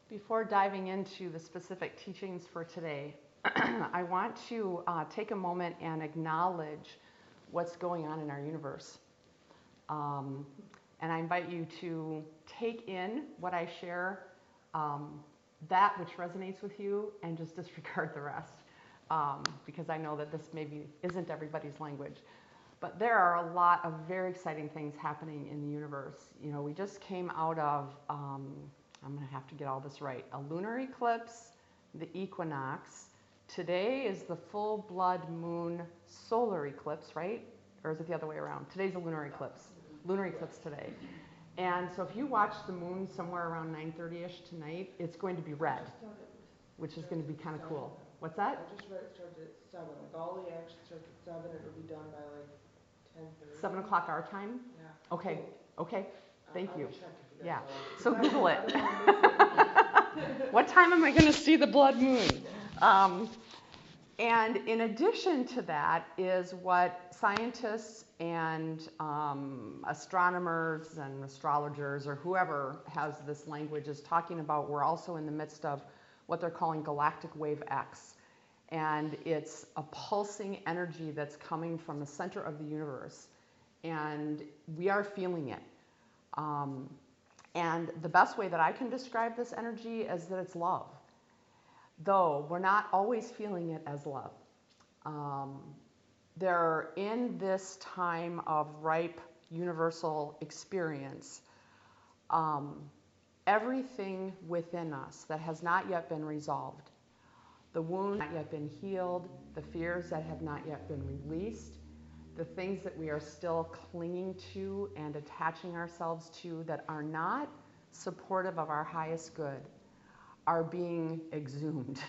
Before diving into the specific teachings for today, I want to take a moment and acknowledge what's going on in our universe. And I invite you to take in what I share, that which resonates with you, and just disregard the rest, because I know that this maybe isn't everybody's language. But there are a lot of very exciting things happening in the universe. You know, we just came out of, I'm going to have to get all this right, a lunar eclipse, the equinox. Today is the full blood moon solar eclipse, right? Or is it the other way around? Today's a lunar eclipse. Lunar eclipse today. And so if you watch the moon somewhere around 9:30ish tonight, it's going to be red, which is going to be kind of cool. What's that? I just read it starts at 7. Like all the action starts at 7. It'll be done by like 10:30. 7 o'clock our time? Yeah. Okay. Okay. Thank you. Check if you Yeah. guys So Google it. What time am I going to see the blood moon? And in addition to that is what scientists and astronomers and astrologers or whoever has this language is talking about. We're also in the midst of what they're calling galactic wave X. And it's a pulsing energy that's coming from the center of the universe. And we are feeling it. And the best way that I can describe this energy is that it's love. Though we're not always feeling it as love. They're in this time of ripe universal experience. Everything within us that has not yet been resolved, the wounds not yet been healed, the fears that have not yet been released, the things that we are still clinging to and attaching ourselves to that are not supportive of our highest good, are being exhumed.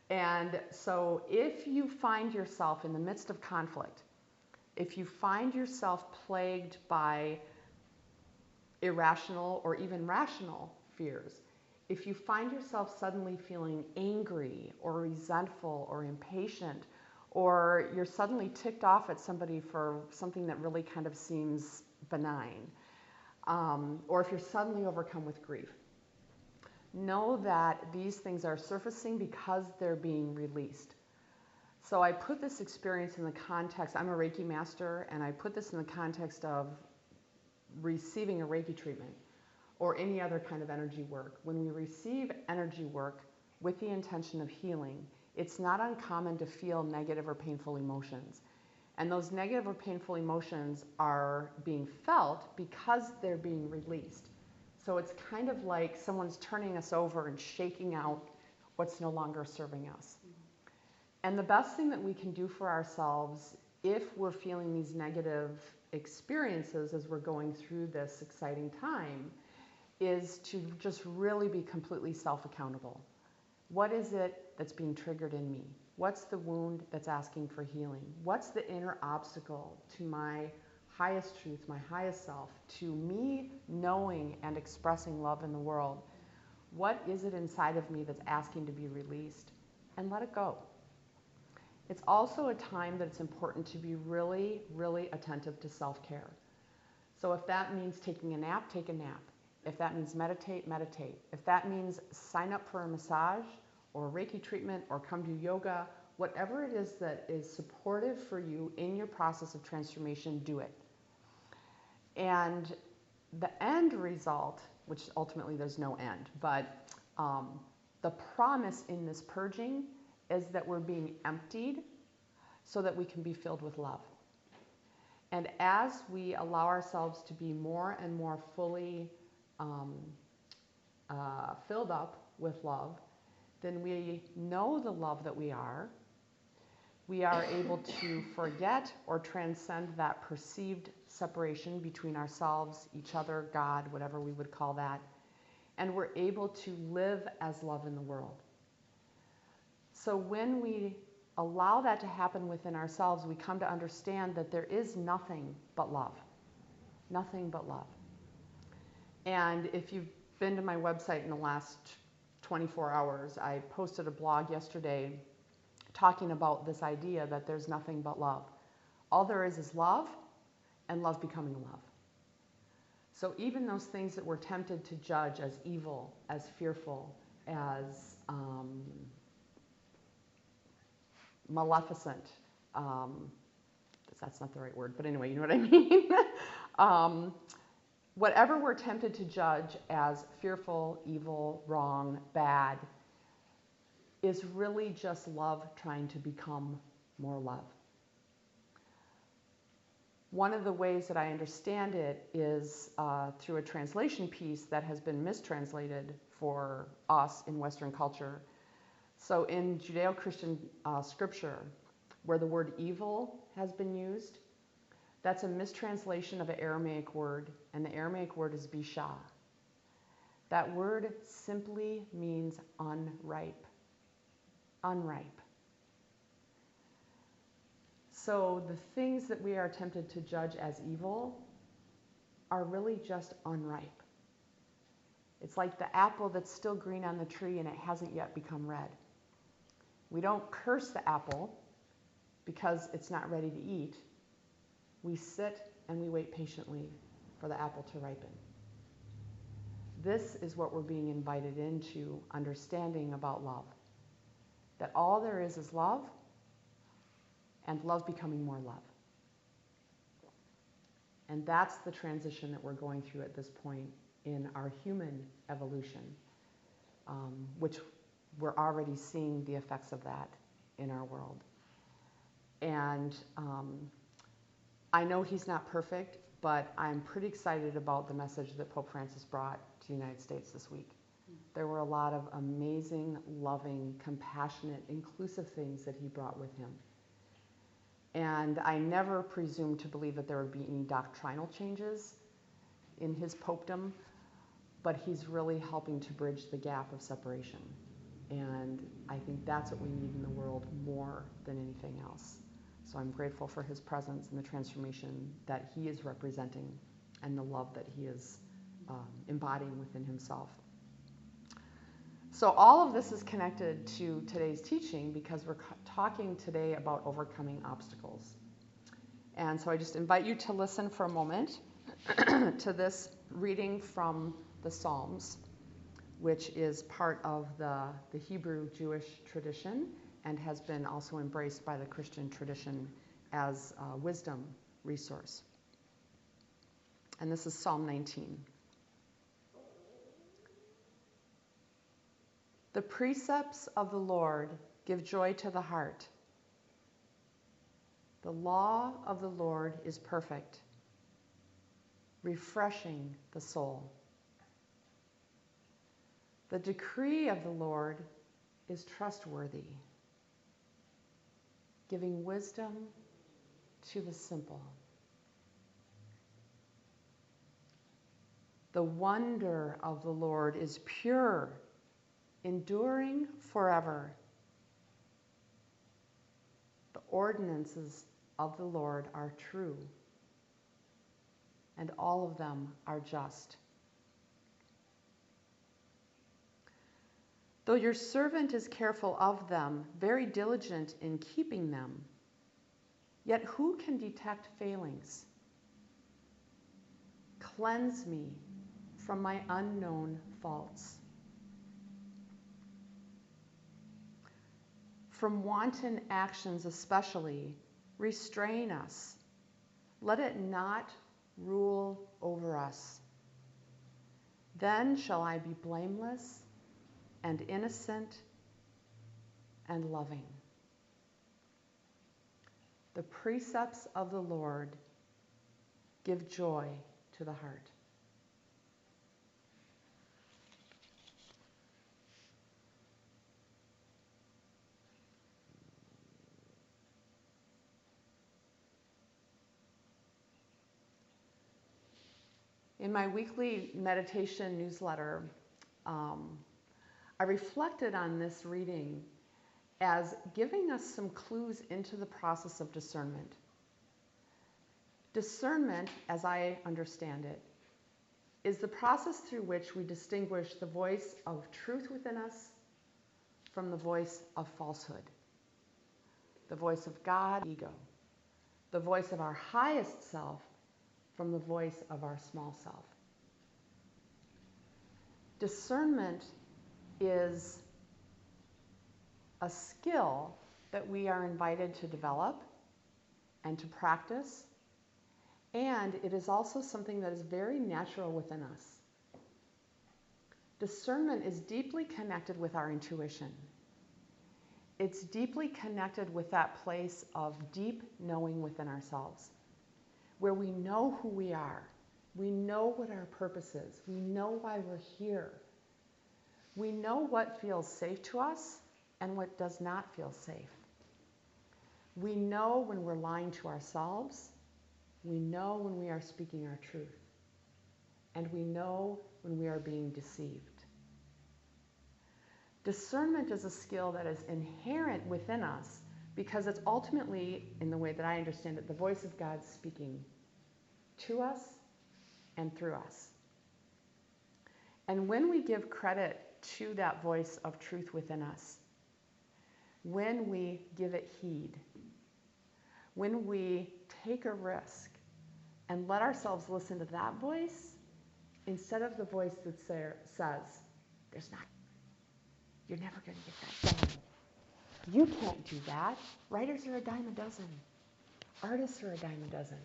And so if you find yourself in the midst of conflict, if you find yourself plagued by irrational or even rational fears, if you find yourself suddenly feeling angry or resentful or impatient, or you're suddenly ticked off at somebody for something that really kind of seems benign, or if you're suddenly overcome with grief, know that these things are surfacing because they're being released. So I put this experience in the context, I'm a Reiki master, and I put this in the context of receiving a Reiki treatment or any other kind of energy work. When we receive energy work with the intention of healing, it's not uncommon to feel negative or painful emotions. And those negative or painful emotions are being felt because they're being released. So it's kind of like someone's turning us over and shaking out what's no longer serving us. And the best thing that we can do for ourselves if we're feeling these negative experiences as we're going through this exciting time is to just really be completely self-accountable. What is it that's being triggered in me? What's the wound that's asking for healing? What's the inner obstacle to my highest truth, my highest self, to me knowing and expressing love in the world? What is it inside of me that's asking to be released? And let it go. It's also a time that it's important to be really, really attentive to self-care. So if that means taking a nap, take a nap. If that means meditate, meditate. If that means sign up for a massage or a Reiki treatment or come to yoga, whatever it is that is supportive for you in your process of transformation, do it. And the end result, which ultimately there's no end, but the promise in this purging is that we're being emptied so that we can be filled with love. And as we allow ourselves to be more and more fully filled up with love, then we know the love that we are. We are able to forget or transcend that perceived separation between ourselves, each other, God, whatever we would call that. And we're able to live as love in the world. So when we allow that to happen within ourselves, we come to understand that there is nothing but love. Nothing but love. And if you've been to my website in the last 24 hours, I posted a blog yesterday talking about this idea that there's nothing but love. All there is love and love becoming love. So even those things that we're tempted to judge as evil, as fearful, as maleficent, that's not the right word, but anyway, you know what I mean? Whatever we're tempted to judge as fearful, evil, wrong, bad, is really just love trying to become more love. One of the ways that I understand it is through a translation piece that has been mistranslated for us in Western culture. So in Judeo-Christian scripture, where the word evil has been used, that's a mistranslation of an Aramaic word, and the Aramaic word is bisha. That word simply means unripe. Unripe. So the things that we are tempted to judge as evil are really just unripe. It's like the apple that's still green on the tree and it hasn't yet become red. We don't curse the apple because it's not ready to eat. We sit and we wait patiently for the apple to ripen. This is what we're being invited into understanding about love. That all there is love, and love becoming more love. And that's the transition that we're going through at this point in our human evolution, which we're already seeing the effects of that in our world. And I know he's not perfect, but I'm pretty excited about the message that Pope Francis brought to the United States this week. There were a lot of amazing, loving, compassionate, inclusive things that he brought with him. And I never presumed to believe that there would be any doctrinal changes in his popedom, but he's really helping to bridge the gap of separation. And I think that's what we need in the world more than anything else. So I'm grateful for his presence and the transformation that he is representing and the love that he is embodying within himself. So all of this is connected to today's teaching because we're talking today about overcoming obstacles. And so I just invite you to listen for a moment to this reading from the Psalms, which is part of the Hebrew Jewish tradition and has been also embraced by the Christian tradition as a wisdom resource. And this is Psalm 19. The precepts of the Lord give joy to the heart. The law of the Lord is perfect, refreshing the soul. The decree of the Lord is trustworthy, giving wisdom to the simple. The wonder of the Lord is pure, enduring forever. The ordinances of the Lord are true, and all of them are just. Though your servant is careful of them, very diligent in keeping them, yet who can detect failings? Cleanse me from my unknown faults. From wanton actions especially, restrain us. Let it not rule over us. Then shall I be blameless and innocent and loving. The precepts of the Lord give joy to the heart. In my weekly meditation newsletter, I reflected on this reading as giving us some clues into the process of discernment. Discernment, as I understand it, is the process through which we distinguish the voice of truth within us from the voice of falsehood, the voice of God, ego, the voice of our highest self from the voice of our small self. Discernment is a skill that we are invited to develop and to practice, and it is also something that is very natural within us. Discernment is deeply connected with our intuition. It's deeply connected with that place of deep knowing within ourselves, where we know who we are. We know what our purpose is. We know why we're here. We know what feels safe to us and what does not feel safe. We know when we're lying to ourselves. We know when we are speaking our truth. And we know when we are being deceived. Discernment is a skill that is inherent within us because it's ultimately, in the way that I understand it, the voice of God speaking to us and through us. And when we give credit to that voice of truth within us, when we give it heed, when we take a risk and let ourselves listen to that voice instead of the voice that says, you're never going to get that done. You can't do that. Writers are a dime a dozen. Artists are a dime a dozen.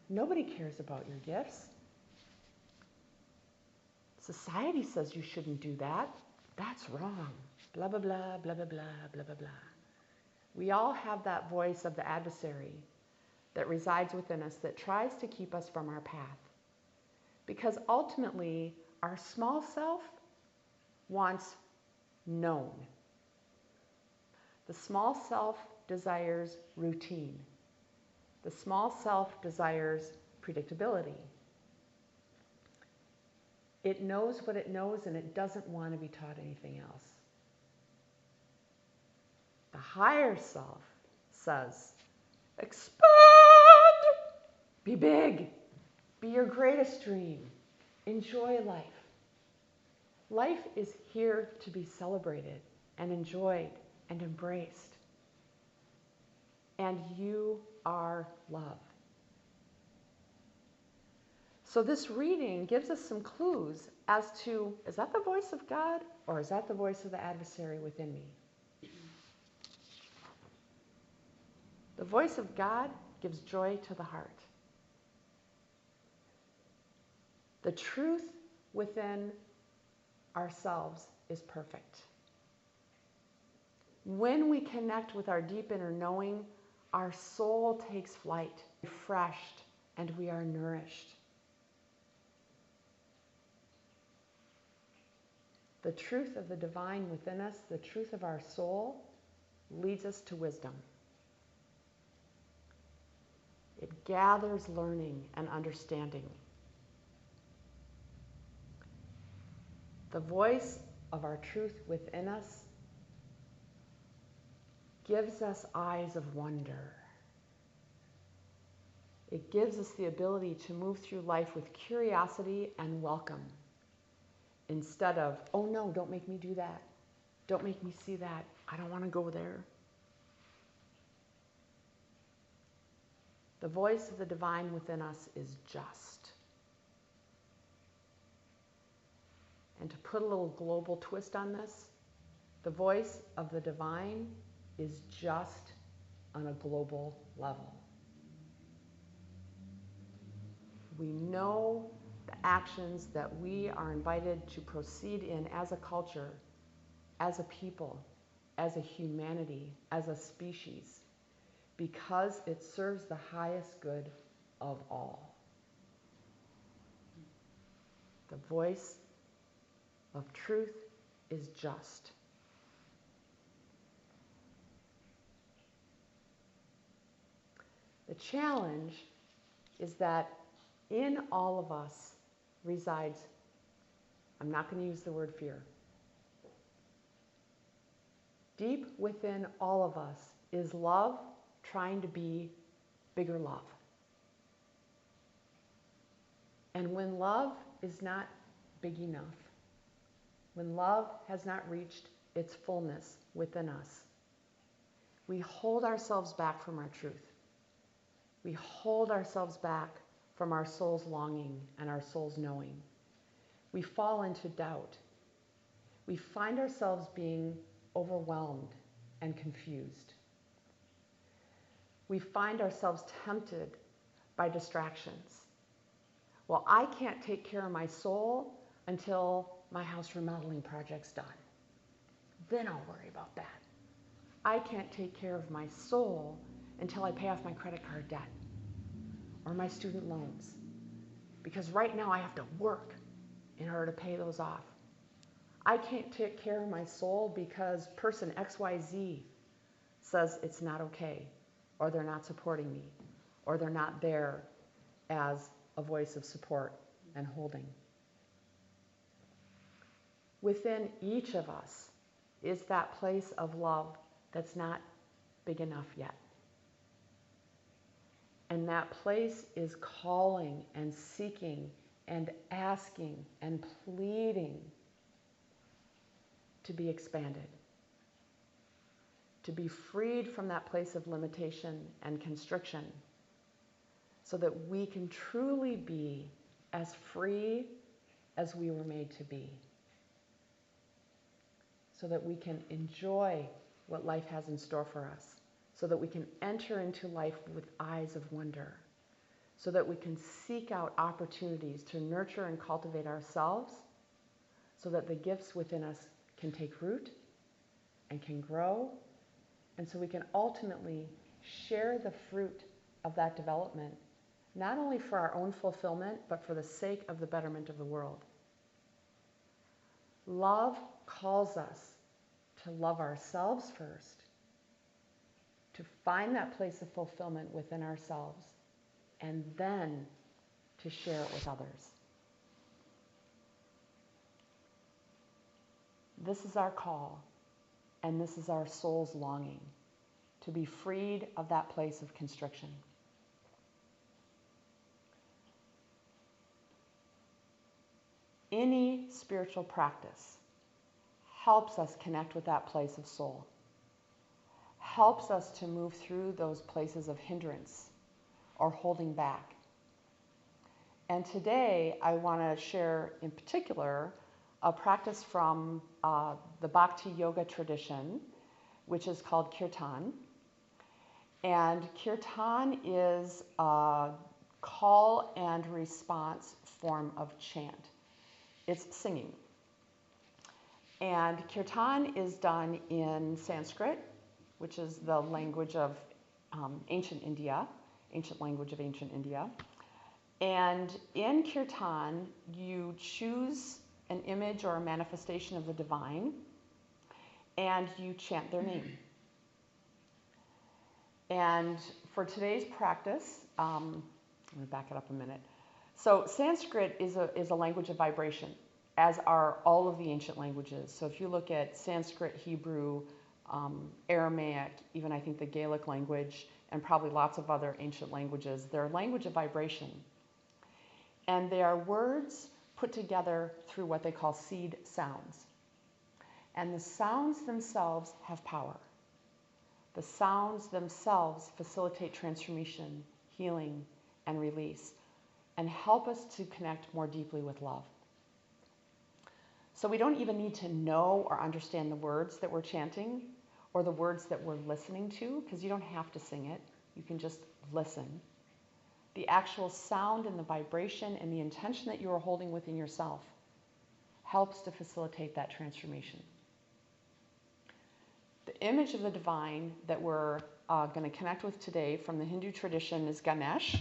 Nobody cares about your gifts. Society says you shouldn't do that. That's wrong. Blah, blah, blah, blah, blah, blah, blah, blah, blah. We all have that voice of the adversary that resides within us that tries to keep us from our path. Because ultimately, our small self wants known. The small self desires routine. The small self desires predictability. It knows what it knows and it doesn't want to be taught anything else. The higher self says, expand! Be big. Be your greatest dream. Enjoy life. Life is here to be celebrated and enjoyed and embraced. And you are love. So this reading gives us some clues as to, is that the voice of God or is that the voice of the adversary within me? The voice of God gives joy to the heart. The truth within ourselves is perfect. When we connect with our deep inner knowing, our soul takes flight, refreshed, and we are nourished. The truth of the divine within us, the truth of our soul, leads us to wisdom. It gathers learning and understanding. The voice of our truth within us gives us eyes of wonder. It gives us the ability to move through life with curiosity and welcome, instead of, oh no, don't make me do that. Don't make me see that. I don't want to go there. The voice of the divine within us is just. And to put a little global twist on this, the voice of the divine is just on a global level. We know the actions that we are invited to proceed in as a culture, as a people, as a humanity, as a species, because it serves the highest good of all. The voice of truth is just. The challenge is that in all of us resides, I'm not going to use the word fear. Deep within all of us is love trying to be bigger love. And when love is not big enough, when love has not reached its fullness within us, we hold ourselves back from our truth. We hold ourselves back from our soul's longing and our soul's knowing. we fall into doubt. We find ourselves being overwhelmed and confused. We find ourselves tempted by distractions. Well, I can't take care of my soul until my house remodeling project's done. Then I'll worry about that. I can't take care of my soul until I pay off my credit card debt or my student loans. Because right now I have to work in order to pay those off. I can't take care of my soul because person XYZ says it's not okay, or they're not supporting me, or they're not there as a voice of support and holding. Within each of us is that place of love that's not big enough yet. And that place is calling and seeking and asking and pleading to be expanded, to be freed from that place of limitation and constriction, so that we can truly be as free as we were made to be, so that we can enjoy what life has in store for us, so that we can enter into life with eyes of wonder, so that we can seek out opportunities to nurture and cultivate ourselves, so that the gifts within us can take root and can grow, and so we can ultimately share the fruit of that development, not only for our own fulfillment, but for the sake of the betterment of the world. Love calls us to love ourselves first, to find that place of fulfillment within ourselves, and then to share it with others. This is our call, and this is our soul's longing, to be freed of that place of constriction. Any spiritual practice helps us connect with that place of soul, helps us to move through those places of hindrance or holding back. And today I want to share in particular a practice from the Bhakti yoga tradition, which is called Kirtan. And Kirtan is a call and response form of chant. It's singing. And Kirtan is done in Sanskrit, which is the language of ancient India, ancient language of ancient India. And in Kirtan, you choose an image or a manifestation of the divine, and you chant their name. And for today's practice, let me back it up a minute. So Sanskrit is a language of vibration, as are all of the ancient languages. So if you look at Sanskrit, Hebrew, Aramaic, even I think the Gaelic language, and probably lots of other ancient languages, they're a language of vibration. And they are words put together through what they call seed sounds. And the sounds themselves have power. The sounds themselves facilitate transformation, healing, and release, and help us to connect more deeply with love. So we don't even need to know or understand the words that we're chanting or the words that we're listening to, because you don't have to sing it. You can just listen. The actual sound and the vibration and the intention that you are holding within yourself helps to facilitate that transformation. The image of the divine that we're going to connect with today from the Hindu tradition is Ganesh.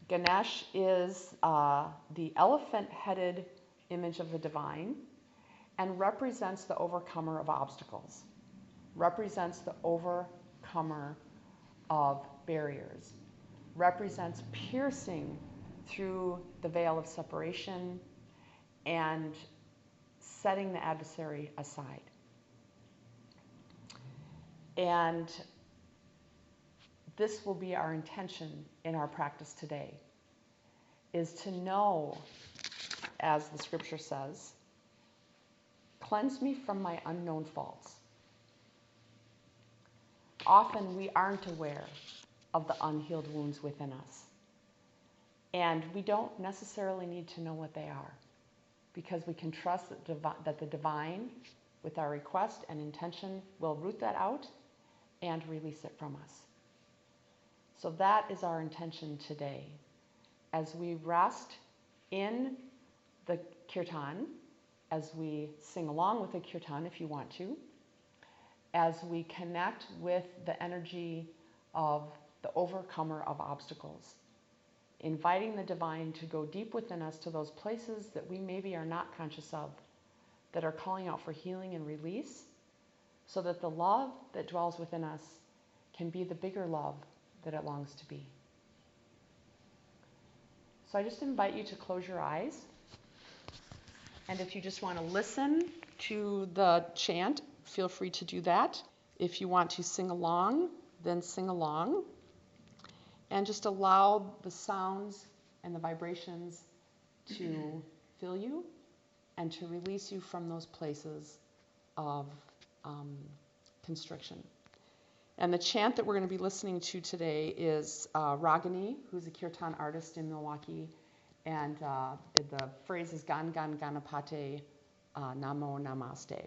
Ganesh is the elephant-headed image of the divine and represents the overcomer of obstacles, represents the overcomer of barriers, represents piercing through the veil of separation and setting the adversary aside. And this will be our intention in our practice today, is to know, as the scripture says, cleanse me from my unknown faults. Often we aren't aware of the unhealed wounds within us, and we don't necessarily need to know what they are. because we can trust that the divine, with our request and intention, will root that out and release it from us. So that is our intention today. As we rest in the Kirtan, as we sing along with the Kirtan if you want to, as we connect with the energy of the overcomer of obstacles, inviting the divine to go deep within us to those places that we maybe are not conscious of, that are calling out for healing and release, so that the love that dwells within us can be the bigger love that it longs to be. So I just invite you to close your eyes. And if you just want to listen to the chant, feel free to do that. If you want to sing along, then sing along. And just allow the sounds and the vibrations to fill you and to release you from those places of constriction. And the chant that we're going to be listening to today is Ragini, who's a Kirtan artist in Milwaukee. And the phrase is Gan Gan Ganapate Namo Namaste.